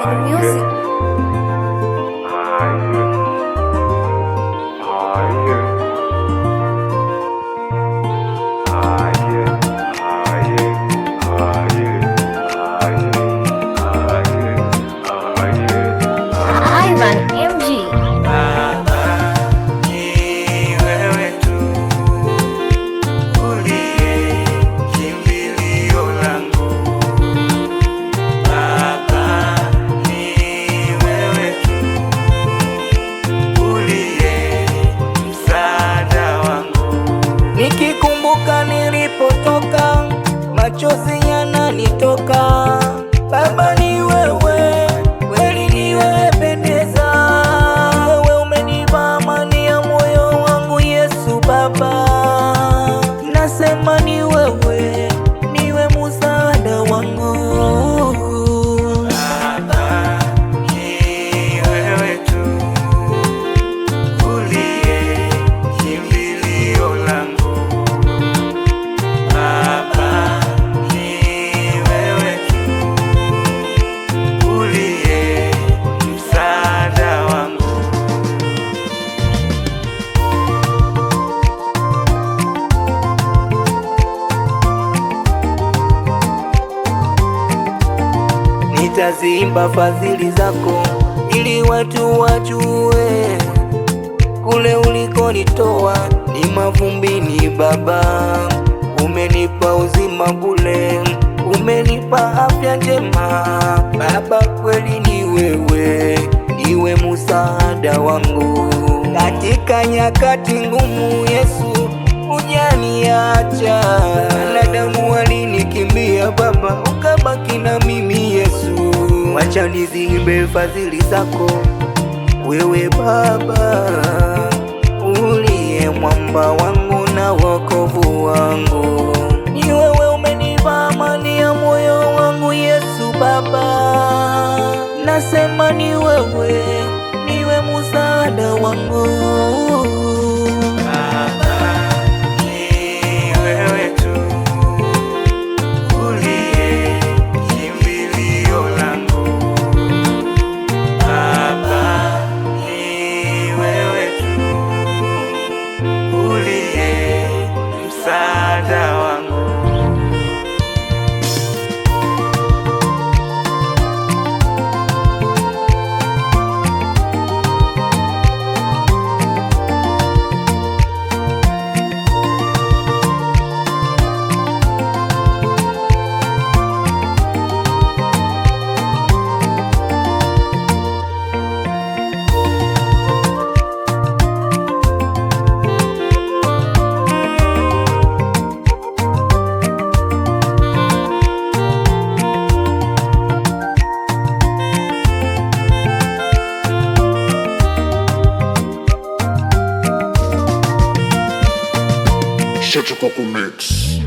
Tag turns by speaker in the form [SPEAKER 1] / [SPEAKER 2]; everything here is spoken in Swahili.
[SPEAKER 1] Ocean Music.
[SPEAKER 2] Nikikumbuka nilipotoka, machozi yananitoka. Baba ni wewe, kweli ni wewe pendeza. Wewe umenipa amani ya moyo wangu Yesu Baba. Nasema ni wewe, niwe msaada wangu. Nitaziimba fadhili zako ili watu wajue, kule ulikonitoa ni mavumbini Baba. Umenipa uzima bure, umenipa afya njema Baba, kweli ni wewe, niwe msaada wangu katika nyakati ngumu. Yesu hujaniacha, wanadamu walinikimbia Baba, ukabaki na mimi Yesu. Wacha niziimbe fadhili zako wewe Baba, uliye mwamba wangu na wokovu wangu. Ni wewe umenipa amani ya moyo wangu Yesu Baba. Nasema ni wewe, niwe msaada wangu.
[SPEAKER 3] Shut up, Mix.